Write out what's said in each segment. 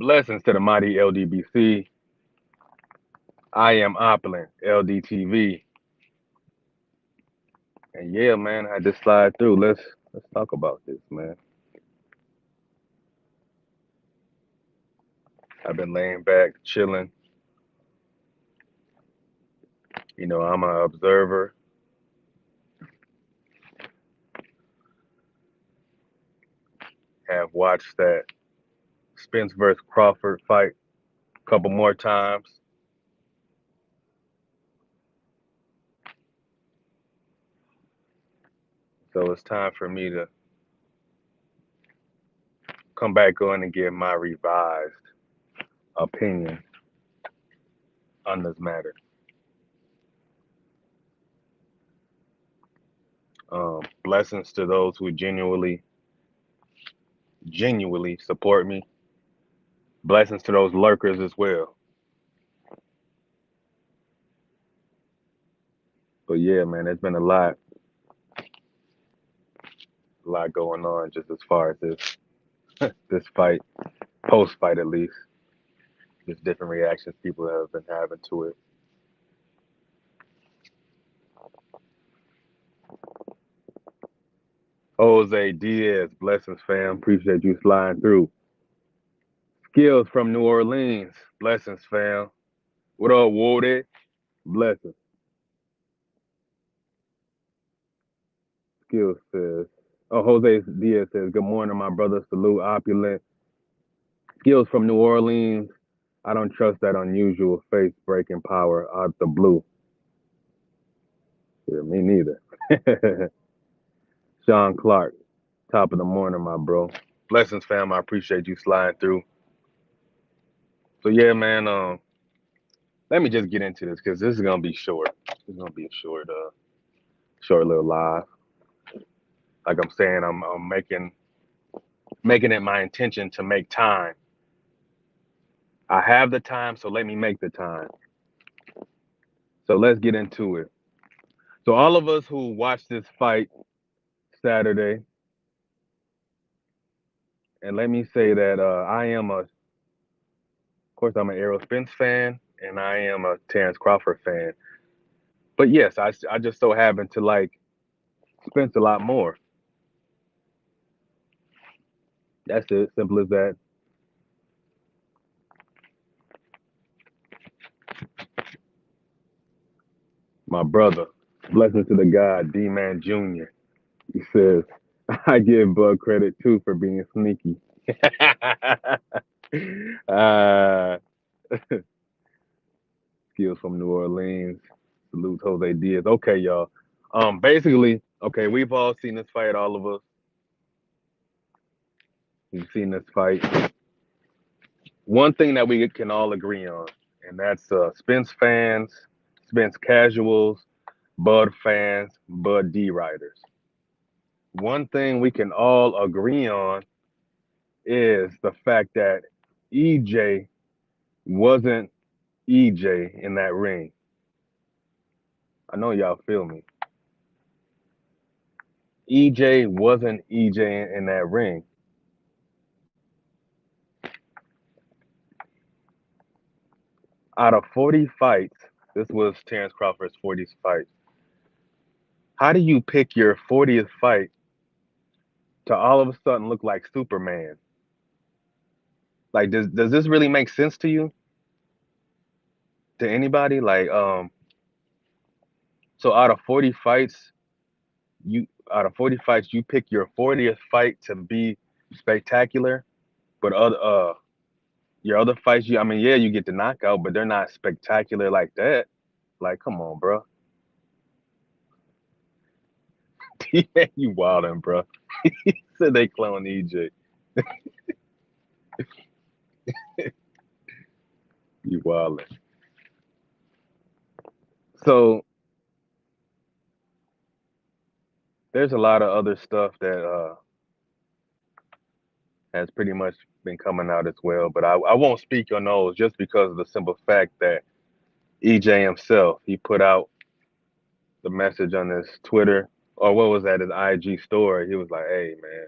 Blessings to the mighty LDBC. I am Opulent, LDTV. And yeah, man, I just slide through. Let's talk about this, man. I've been laying back, chilling. I'm an observer. Have watched that Spence versus Crawford fight a couple more times. So it's time for me to come back on and give my revised opinion on this matter. Blessings to those who genuinely support me. Blessings to those lurkers as well. But yeah, man, there's been a lot going on just as far as this fight, post fight at least. Just different reactions people have been having to it. Jose Diaz, blessings fam. Appreciate you sliding through. Skills from New Orleans, blessings fam. What up, Woody? Blessings. Skills says. Oh, Jose Diaz says, good morning, my brother. Salute, opulent. Skills from New Orleans. I don't trust that unusual face breaking power out the blue. Yeah, me neither. Sean Clark, top of the morning, my bro. Blessings, fam. I appreciate you sliding through. So yeah, man. Let me just get into this because this is gonna be short. It's gonna be a short little live. Like I'm saying, I'm making it my intention to make time. I have the time, so let me make the time. So let's get into it. So all of us who watched this fight Saturday, and let me say that of course, I'm an Errol Spence fan, and I am a Terrence Crawford fan. But yes, I just so happen to like Spence a lot more. That's it, simple as that. My brother, blessings to the God, D Man Jr. He says, I give Bud credit too for being sneaky. uh, Skills from New Orleans. Salute Jose Diaz. Okay, y'all. Basically, okay, we've all seen this fight, all of us. We've seen this fight. One thing that we can all agree on, and that's Spence fans, Spence casuals, Bud fans, Bud D riders. One thing we can all agree on is the fact that EJ wasn't EJ in that ring. I know y'all feel me. EJ wasn't EJ in that ring. Out of 40 fights, this was Terrence Crawford's 40th fight. How do you pick your 40th fight to all of a sudden look like Superman? Like, does this really make sense to you? To anybody? Like, so out of 40 fights, you pick your 40th fight to be spectacular, but your other fights, I mean, yeah, you get the knockout, but they're not spectacular like that. Like, come on, bro. You wildin', bro. Said they clone EJ. You wildin'. So there's a lot of other stuff that has pretty much been coming out as well, but I won't speak on those just because of the simple fact that EJ himself, he put out the message on his Twitter, or what was that, his IG story. He was like, hey, man,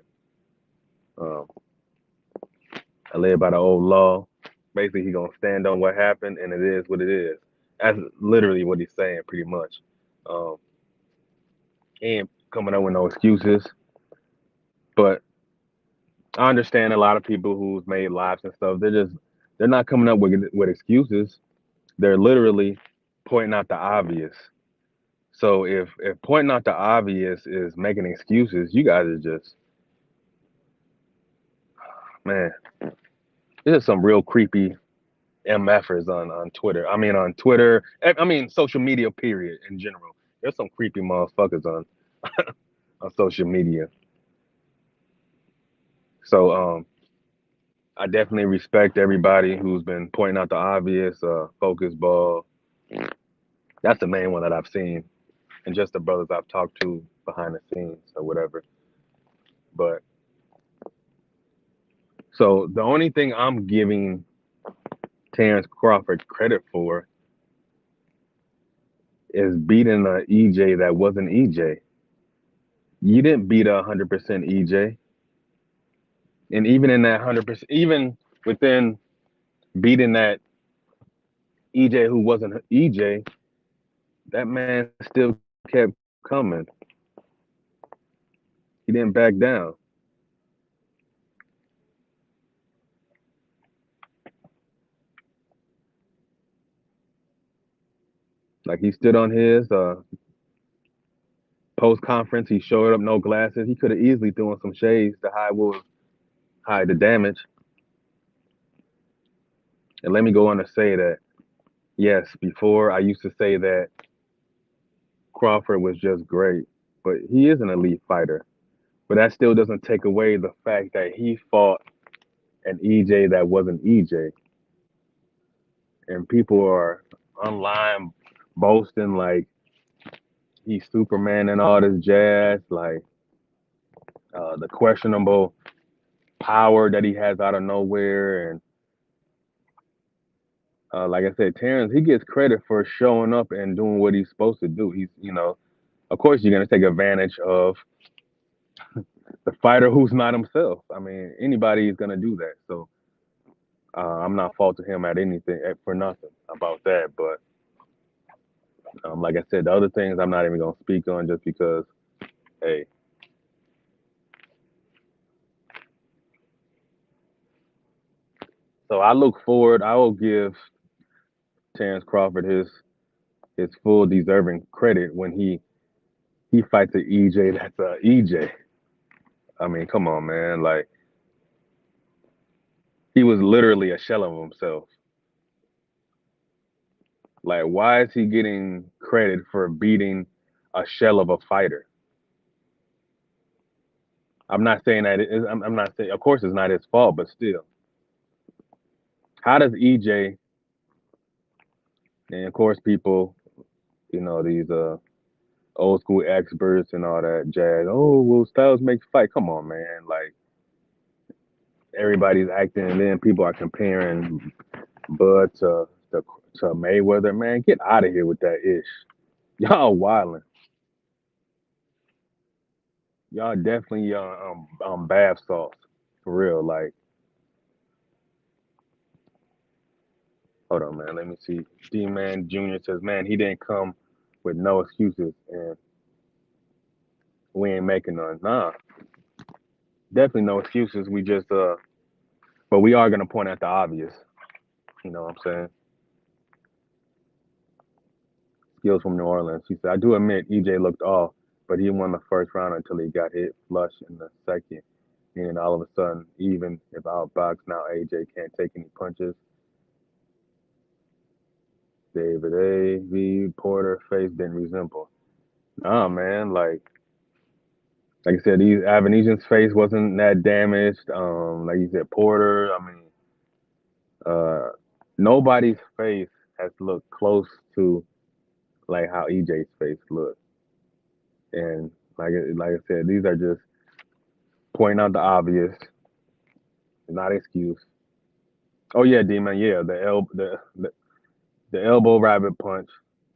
um, I live by the old law. Basically, he gonna stand on what happened, and it is what it is. That's literally what he's saying, pretty much. Um, he ain't coming up with no excuses, but I understand a lot of people who's made lives and stuff. They're not coming up with excuses. They're literally pointing out the obvious. So if pointing out the obvious is making excuses, you guys are just man. There's some real creepy MFers on Twitter. I mean on Twitter. I mean social media period in general. There's some creepy motherfuckers on social media. So I definitely respect everybody who's been pointing out the obvious. Focus ball. That's the main one that I've seen, and just the brothers I've talked to behind the scenes or whatever. But so the only thing I'm giving Terrence Crawford credit for is beating a EJ that wasn't EJ. You didn't beat 100% EJ, and even in that 100%, even within beating that EJ who wasn't EJ, that man still kept coming. He didn't back down. Like he stood on his post conference. He showed up no glasses. He could have easily thrown some shades to hide the damage. And let me go on to say that yes, before I used to say that Crawford was just great, but he is an elite fighter. But that still doesn't take away the fact that he fought an EJ that wasn't EJ. And people are online boasting like he's Superman and all this jazz, like the questionable power that he has out of nowhere. And like I said, Terrence, he gets credit for showing up and doing what he's supposed to do. Of course, you're going to take advantage of the fighter who's not himself. I mean, anybody is going to do that. So I'm not faulting him at anything for nothing about that. But like I said, the other things I'm not even going to speak on just because, hey, so I look forward. I will give Terrence Crawford his full deserving credit when he fights an EJ that's a EJ. I mean, come on, man. Like he was literally a shell of himself. Like, why is he getting credit for beating a shell of a fighter? I'm not saying that I'm not saying. Of course, it's not his fault, but still, how does EJ and of course people, these old school experts and all that jazz. Oh, well, styles make fight. Come on, man. Like everybody's acting, and then people are comparing Bud to Mayweather. Man, get out of here with that ish. Y'all wilding. Y'all definitely bath salts for real. Like, hold on, man. Let me see. D Man Junior says, man, he didn't come with no excuses, and we ain't making none. Nah, definitely no excuses. We just but we are gonna point out the obvious. You know what I'm saying? Skills from New Orleans. He said, I do admit EJ looked off, but he won the first round until he got hit flush in the second. And all of a sudden, even if outboxed, now AJ can't take any punches. David A.V. Porter face didn't resemble. Nah, man. Like I said, these Avenesian's face wasn't that damaged. Like you said, Porter. I mean, uh, nobody's face has looked close to like how EJ's face looked. And like I said, these are just pointing out the obvious, not excuse. Oh yeah, Demon. Yeah, the elbow rabbit punch.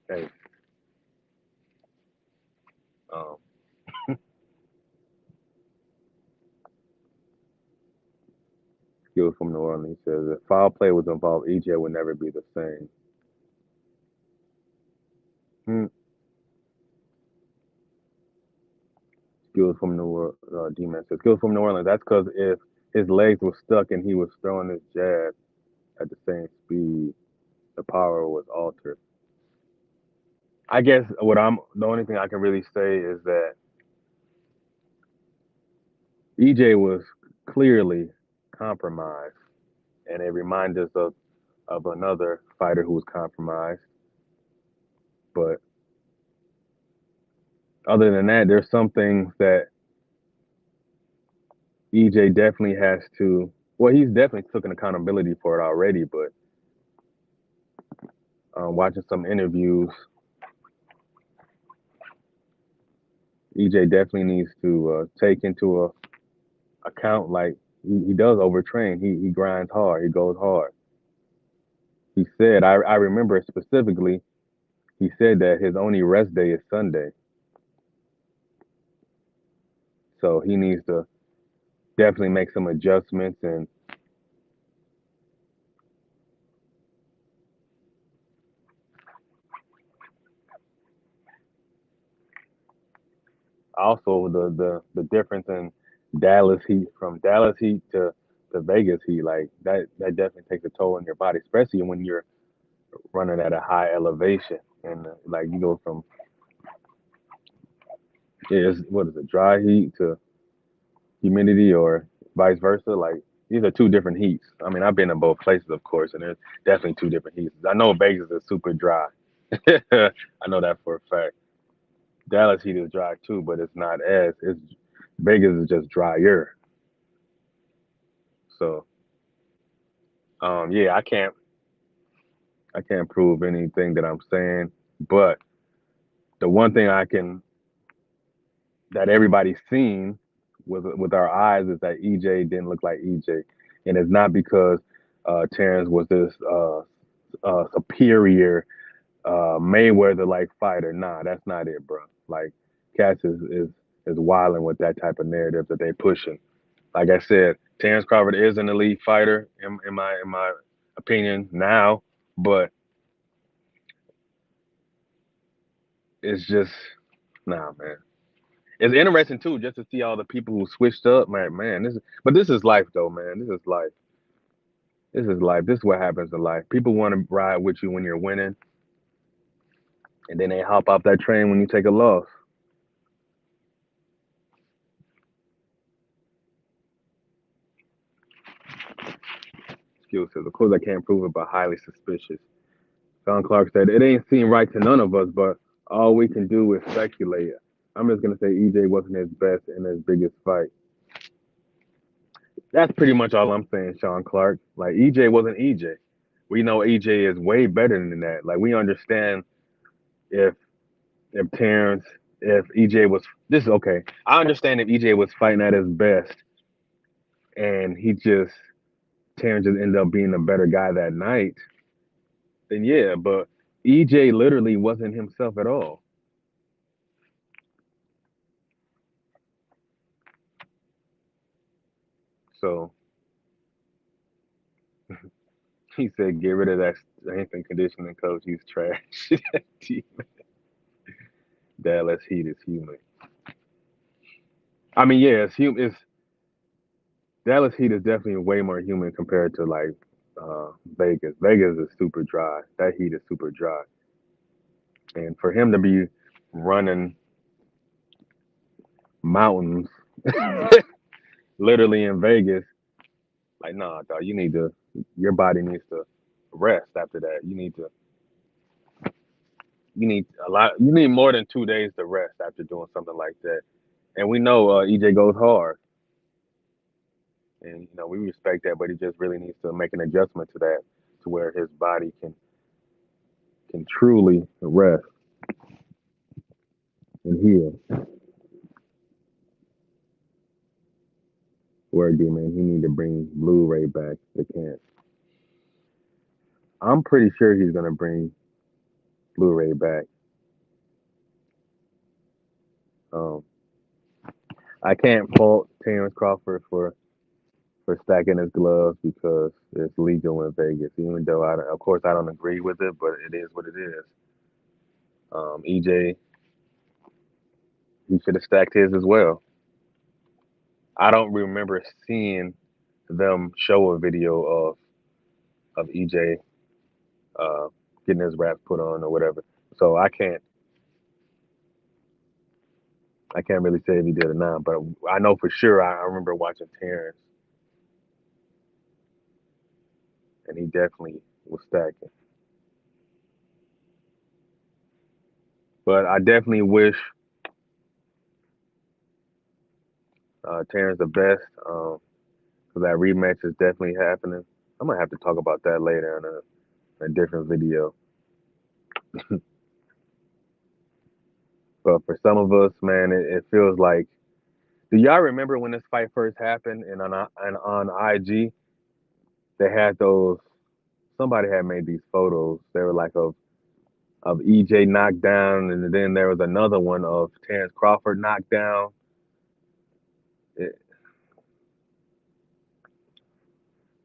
Hey, um, Skills from New Orleans. He says if foul play was involved, EJ would never be the same. Hmm. Skills from New Orleans. D-Man says skills from New Orleans. That's because if his legs were stuck and he was throwing his jab at the same speed, the power was altered. I guess the only thing I can really say is that EJ was clearly compromised, and it reminds us of another fighter who was compromised. But other than that, there's some things that EJ definitely has to. Well, he's definitely taken accountability for it already. But watching some interviews, EJ definitely needs to take into account like he does overtrain. He grinds hard. He goes hard. He said, I remember specifically, he said that his only rest day is Sunday. So he needs to definitely make some adjustments. And also the difference in Dallas Heat from Dallas Heat to Vegas Heat, like that definitely takes a toll on your body, especially when you're running at a high elevation and like you go from what is it, dry heat to humidity or vice versa. Like these are two different heats. I mean, I've been in both places, of course, and there's definitely two different heats. I know Vegas is super dry. I know that for a fact. Dallas heat is dry too, but it's not as it's Vegas is just drier. So yeah, I can't prove anything that I'm saying, but the one thing I can that everybody's seen with our eyes is that EJ didn't look like EJ, and it's not because Terrence was this superior Mayweather like fighter. Nah, that's not it, bro. Like Cass is wilding with that type of narrative that they pushing. Like I said, Terrence Crawford is an elite fighter in my opinion now, but it's just nah, man. It's interesting too, just to see all the people who switched up. Man, this is life though, man. This is life. This is life. This is what happens in life. People want to ride with you when you're winning, and then they hop off that train when you take a loss. Skill says, of course, I can't prove it, but highly suspicious. John Clark said, it ain't seem right to none of us, but all we can do is speculate. I'm just gonna say EJ wasn't his best in his biggest fight. That's pretty much all I'm saying, Sean Clark. Like EJ wasn't EJ. We know EJ is way better than that. Like we understand if if Terrence, if EJ was this is okay. I understand if EJ was fighting at his best and Terrence just ended up being a better guy that night, then yeah, but EJ literally wasn't himself at all. So he said, get rid of that strength and conditioning coach. He's trash. Dallas Heat is human. I mean, yeah, it's Dallas Heat is definitely way more human compared to like Vegas. Vegas is super dry. That heat is super dry, and for him to be running mountains, literally in Vegas, like nah, dog, your body needs to rest after that. You need more than 2 days to rest after doing something like that. And we know EJ goes hard, and we respect that, but he just really needs to make an adjustment to that, to where his body can truly rest and heal. Word D man, he need to bring Blu-ray back. They can't. I'm pretty sure he's gonna bring Blu-ray back. Um, I can't fault Terrence Crawford for for stacking his gloves because it's legal in Vegas. Even though of course, I don't agree with it, but it is what it is. EJ, he should have stacked his as well. I don't remember seeing them show a video of EJ uh, getting his wraps put on or whatever. So I can't really say if he did or not, but I know for sure I remember watching Terrence and he definitely was stacking. But I definitely wish Terrence the best because that rematch is definitely happening. I'm gonna have to talk about that later in a different video. But for some of us, man, it feels like. Do y'all remember when this fight first happened and on IG they had those? Somebody had made these photos. They were like of EJ knocked down, and then there was another one of Terrence Crawford knocked down. It,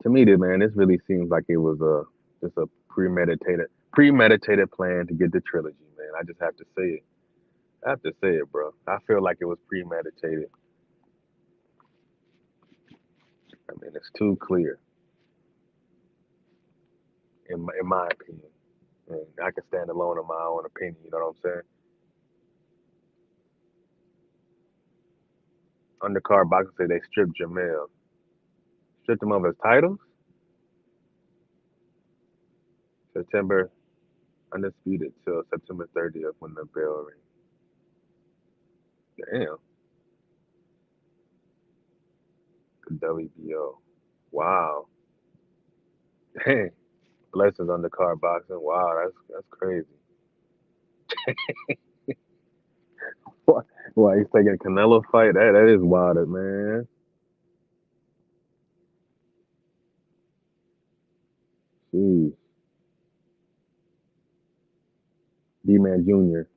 to me, man, this really seems like it was a just a premeditated plan to get the trilogy, man. I just have to say it. I have to say it, bro. I feel like it was premeditated. I mean, it's too clear, in my opinion. And I can stand alone in my own opinion. You know what I'm saying? Undercard boxers say they stripped Jamel, stripped him of his titles. September undisputed till September 30th when the bell rings. Damn, the WBO. Wow. Dang. Blessings undercard boxing. Wow, that's crazy. What? Why he's taking a Canelo fight? That is wild, man. Jeez. D-Man Jr.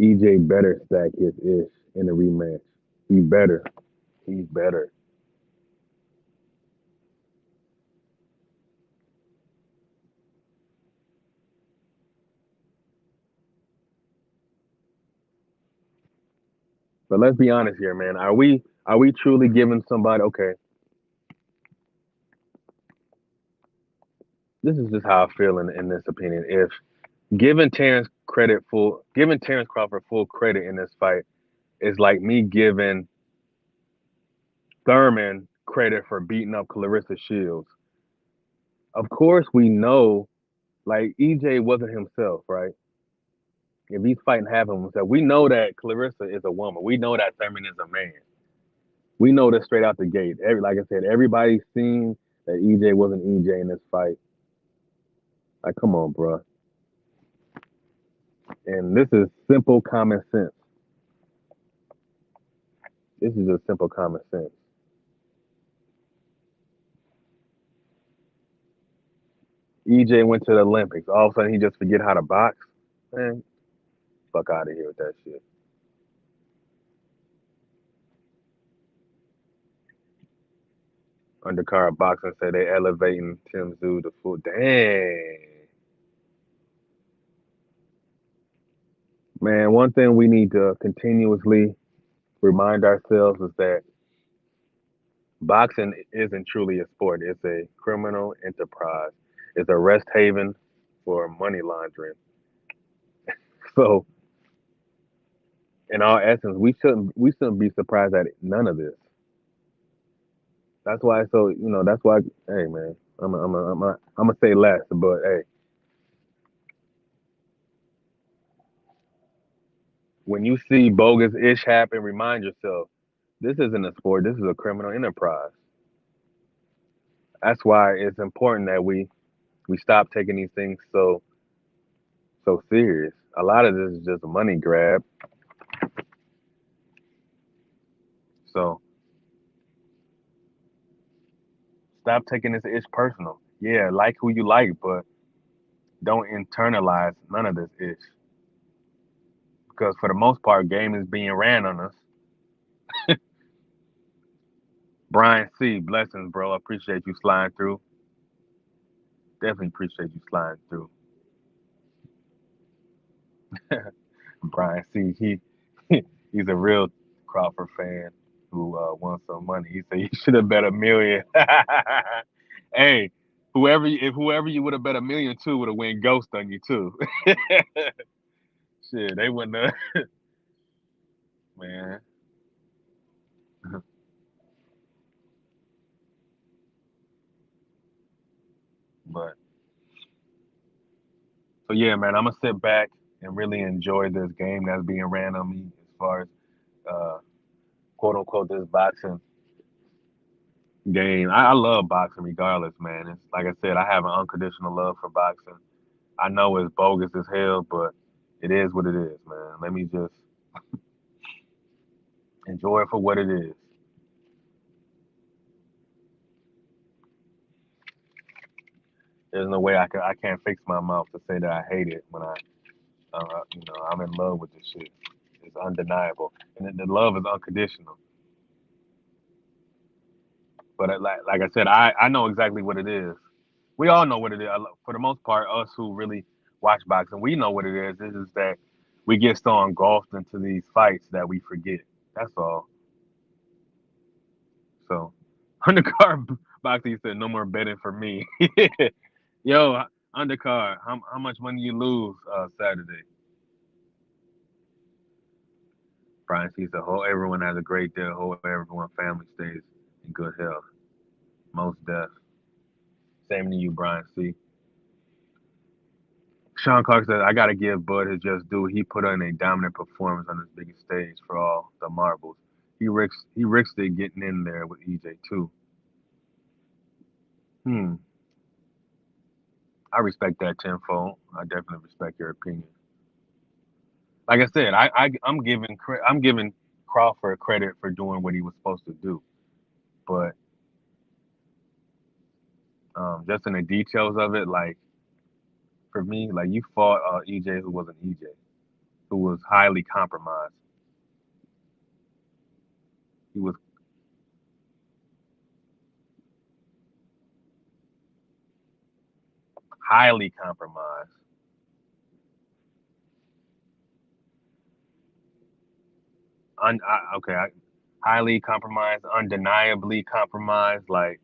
EJ better stack his ish in the rematch. He better. He's better. But let's be honest here, man. Are we truly giving somebody? Okay, this is just how I feel in this opinion. If giving Terrence Crawford full credit in this fight is like me giving Thurman credit for beating up Clarissa Shields. Of course, we know like EJ wasn't himself, right? If he's fighting half of himself, we know that Clarissa is a woman. We know that Thurman is a man. We know this straight out the gate. Like I said, everybody's seen that EJ wasn't EJ in this fight. Like, come on, bro. And this is simple common sense. This is just simple common sense. EJ went to the Olympics. All of a sudden, he just forget how to box. Man, fuck out of here with that shit. Undercard boxing say they elevating Tim Zoo to full. Dang, man. One thing we need to continuously remind ourselves is that boxing isn't truly a sport. It's a criminal enterprise. It's a rest haven for money laundering. So, in all essence, we shouldn't be surprised at none of this. That's why. So that's why. Hey, man, I'm gonna say less, but hey, when you see bogus ish happen, remind yourself this isn't a sport. This is a criminal enterprise. That's why it's important that we stop taking these things so serious. A lot of this is just a money grab. So stop taking this ish personal. Yeah, like who you like, but don't internalize none of this ish. Because for the most part, game is being ran on us. Brian C, blessings, bro. I appreciate you sliding through. Definitely appreciate you sliding through. Brian C, he's a real Crawford fan who won some money. He said you should have bet a million. Hey, whoever you would have bet a million to would have went ghost on you too. Shit, they wouldn't have, man. But so yeah, man, I'm gonna sit back and really enjoy this game that's being ran on me as far as uh, quote unquote this boxing game. I love boxing regardless, man. It's like I said, I have an unconditional love for boxing. I know it's bogus as hell, but it is what it is, man. Let me just enjoy it for what it is. There's no way I can't fix my mouth to say that I hate it when I'm in love with this shit. It's undeniable, and the love is unconditional. But like I said, I know exactly what it is. We all know what it is. For the most part, us who really watch boxing, we know what it is. It is that we get so engulfed into these fights that we forget. That's all. So, undercard boxing said no more betting for me. Yo, undercard, how much money you lose Saturday? Brian C said, "Hope everyone has a great day. Hope everyone family stays in good health. Most death. Same to you, Brian C." Sean Clark said, "I gotta give Bud his just due. He put in a dominant performance on his biggest stage for all the marbles. He risked it getting in there with EJ too. Hmm. I respect that tenfold. I definitely respect your opinion. Like I said, I'm giving Crawford credit for doing what he was supposed to do, but just in the details of it, like for me, like you fought EJ who wasn't EJ, who was highly compromised. He was highly compromised. Okay, highly compromised, undeniably compromised. Like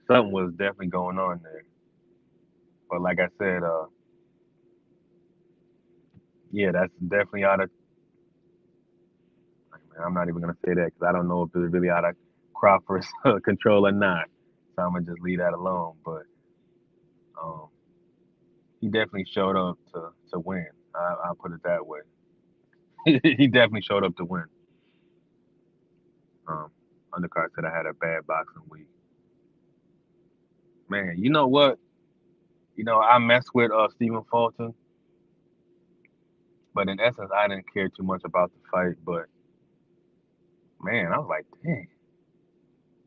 something was definitely going on there. But like I said, yeah, that's definitely out of. I'm not even gonna say that because I don't know if it's really out of Crawford's control or not. So I'm gonna just leave that alone. But um, he definitely showed up to win. I'll put it that way. He definitely showed up to win. Um, Undercard said I had a bad boxing week. Man, you know what? I mess with Stephen Fulton, but in essence, I didn't care too much about the fight. But man, I was like, dang,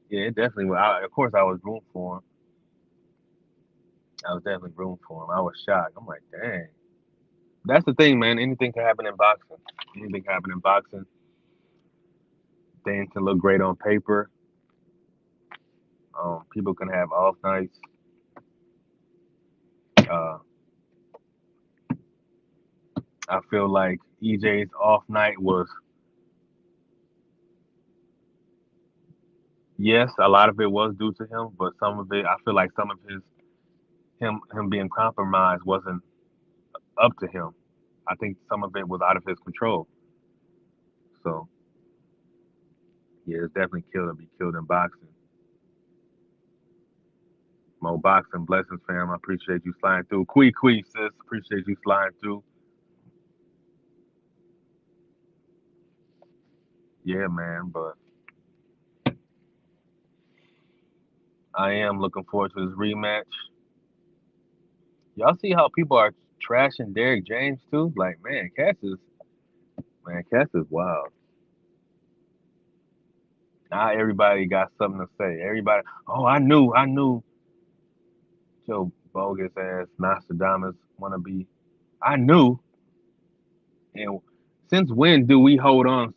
yeah, it definitely. Of course, I was rooting for him. I was definitely rooting for him. I was shocked. I'm like, dang. That's the thing, man. Anything can happen in boxing. Anything can happen in boxing. Things can look great on paper. People can have off nights. Uh, I feel like EJ's off night was, yes, a lot of it was due to him, but some of it, I feel like some of him being compromised wasn't up to him. I think some of it was out of his control. So yeah, it's definitely killed to be killed in boxing. Mo boxing blessings, fam. I appreciate you sliding through. Quee sis, appreciate you sliding through. Yeah, man. But I am looking forward to this rematch. Y'all see how people are trashing Derrick James too? Like, man, Cass is wild. Now everybody got something to say. Everybody, oh, I knew Joe bogus ass Nostradamus wanna be. I knew. And since when do we hold on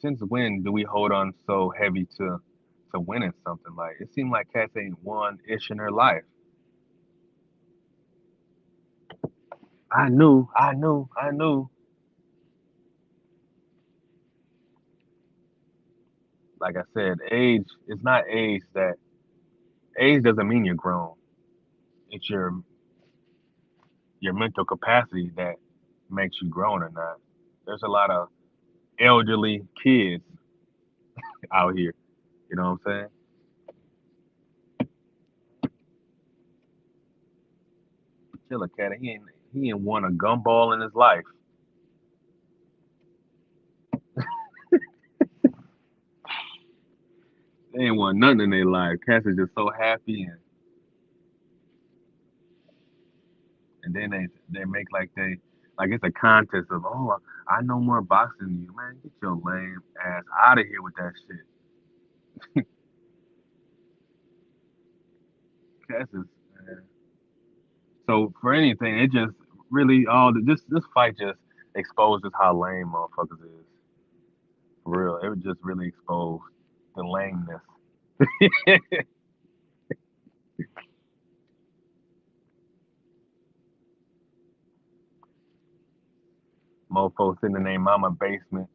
Since when do we hold on so heavy to winning something? Like it seemed like cats ain't won ish in her life. I knew. Like I said, age is not age doesn't mean you're grown. It's your mental capacity that makes you grown or not. There's a lot of elderly kids out here. You know what I'm saying? Killer cat. He ain't won a gumball in his life. They ain't won nothing in their life. Cats are just so happy and then they make like it's a contest of I know more boxing than you, man. Get your lame ass out of here with that shit. Cats is man. So for anything, it just really this fight just exposes how lame motherfuckers is. For real, it would just really expose the lameness. Mofo sitting in their mama basement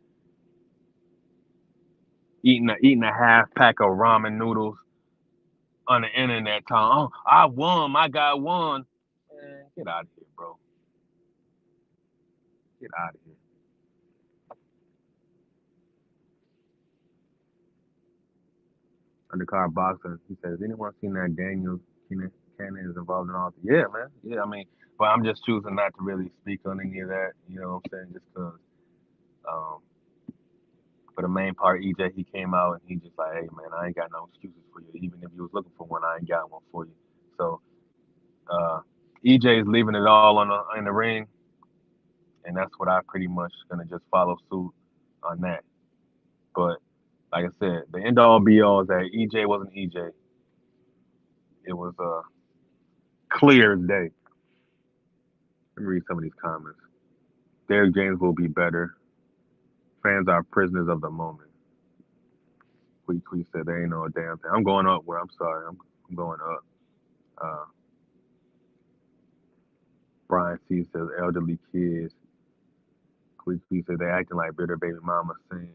eating a half pack of ramen noodles on the internet talking, oh, I won, my guy won. Man, get out of here, bro. Get out of here. Undercard boxer, he says, anyone seen that Daniel Cannon is involved in all this? Yeah, man. Yeah, I mean, but I'm just choosing not to really speak on any of that, you know what I'm saying? Just because um, for the main part, EJ, he came out and he just like, hey, man, I ain't got no excuses for you. Even if you was looking for one, I ain't got one for you. So uh, EJ is leaving it all in the ring, and that's what I pretty much gonna just follow suit on that. But like I said, the end all be all is that EJ wasn't EJ. It was clear as day. Let me read some of these comments. Derrick James will be better. Fans are prisoners of the moment. Tweet said there ain't no damn thing. I'm going up where I'm sorry. I'm going up. Uh, Brian C says elderly kids. Tweet said they acting like bitter baby mama saying,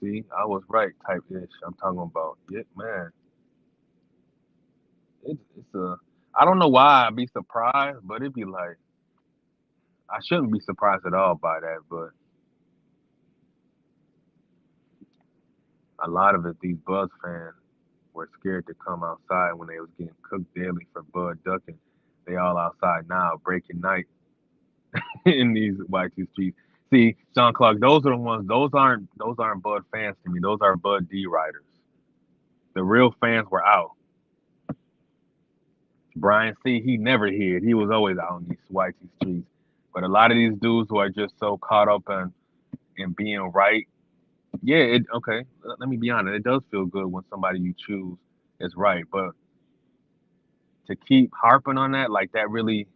see, I was right type ish. I'm talking about. Yeah, man. It's a I don't know why I'd be surprised, but it'd be like I shouldn't be surprised at all by that, but a lot of it these Buzz fans were scared to come outside when they was getting cooked daily for Bud ducking. They all outside now, breaking night in these YT streets. See, John Clark, those are the ones. Those aren't Bud fans to me. Those are Bud D riders. The real fans were out. Brian C, he never hid. He was always out on these YT streets. But a lot of these dudes who are just so caught up in being right, yeah, okay. Let me be honest. It does feel good when somebody you choose is right, but to keep harping on that, like that really,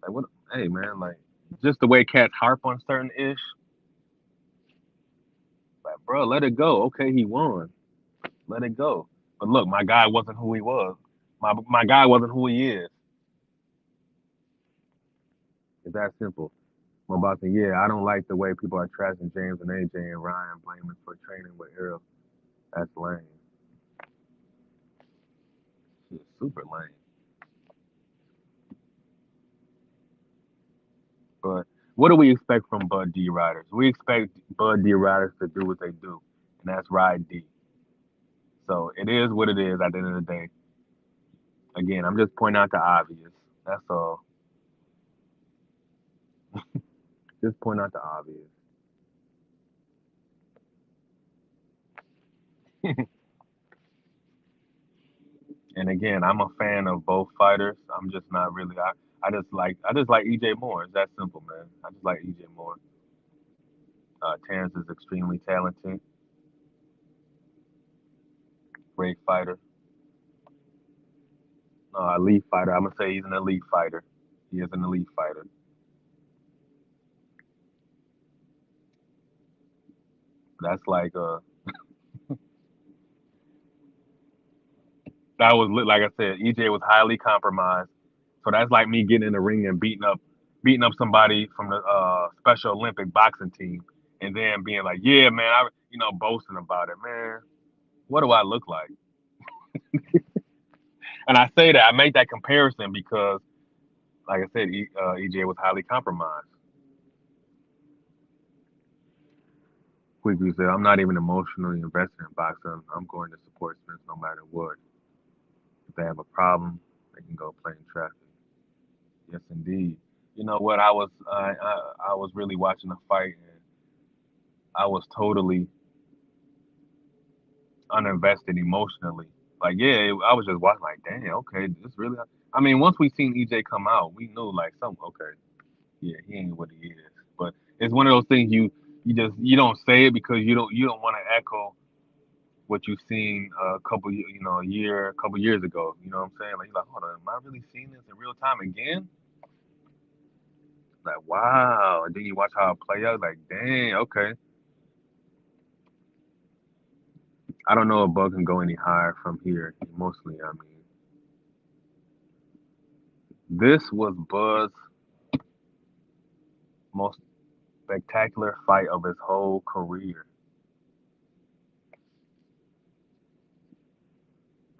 like what? Hey man, like just the way cats harp on certain ish, like bro, let it go. Okay, he won. Let it go. But look, my guy wasn't who he was. My guy wasn't who he is. It's that simple. My boss said, yeah, I don't like the way people are trashing James and AJ and Ryan blaming for training with Earl. That's lame. Shit, super lame. But what do we expect from Bud D riders? We expect Bud D riders to do what they do, and that's ride D. So it is what it is at the end of the day. Again, I'm just pointing out the obvious. That's all. Just point out the obvious. And again, I'm a fan of both fighters. I'm just not really. I just like EJ Moore. It's that simple, man. I just like EJ Moore. Terrence is extremely talented, great fighter, elite fighter. I'm gonna say he's an elite fighter. He is an elite fighter. That's like that was like I said, EJ was highly compromised. So that's like me getting in the ring and beating up somebody from the Special Olympic boxing team, and then being like, yeah, man, I boasting about it, man. What do I look like? And I say that I make that comparison because, like I said, EJ was highly compromised. Quickly said, I'm not even emotionally invested in boxing. I'm going to support Smith no matter what. If they have a problem, they can go play in traffic. Yes, indeed. You know what? I was really watching the fight, and I was totally uninvested emotionally. Like, yeah, I was just watching, like, damn, okay, this really. I mean, once we seen EJ come out, we knew like some okay, yeah, he ain't what he is. But it's one of those things you don't say it because you don't want to echo what you've seen a couple a couple years ago. You know what I'm saying? Like, you're like, hold on, am I really seeing this in real time again? Like, wow. And then you watch how it play out. Like, dang, okay. I don't know if Bug can go any higher from here emotionally. I mean, this was Buz's most spectacular fight of his whole career.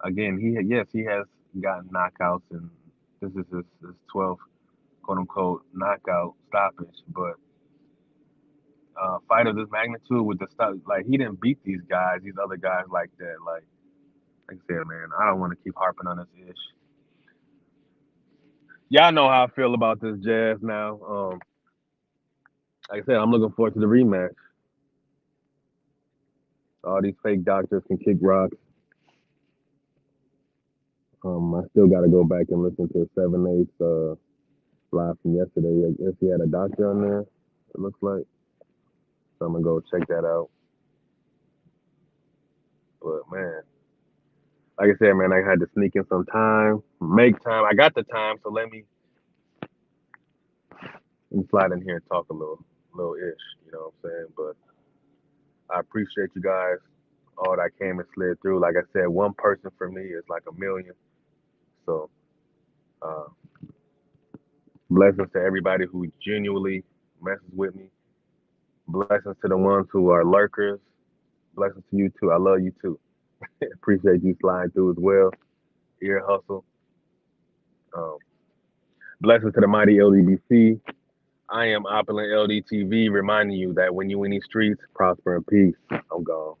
Again, he has gotten knockouts, and this is his 12th quote unquote knockout stoppage. But fight of this magnitude with the stuff, like he didn't beat these other guys like that. Like I said, man, I don't want to keep harping on this ish. Y'all know how I feel about this Jazz now. Like I said, I'm looking forward to the rematch. All these fake doctors can kick rocks. I still got to go back and listen to 7/8 live from yesterday. I guess he had a doctor on there. It looks like. So I'm gonna go check that out. But man, like I said, man, I had to sneak in some time, make time. I got the time, so let me slide in here and talk a little ish. You know what I'm saying? But I appreciate you guys. All that came and slid through. Like I said, one person for me is like a million. So uh, blessings to everybody who genuinely messes with me. Blessings to the ones who are lurkers. Blessings to you too. I love you too. Appreciate you sliding through as well. Ear hustle. Um, blessings to the mighty LDBC. I am Opulent LDTV, reminding you that when you in these streets, prosper in peace. I'm gone.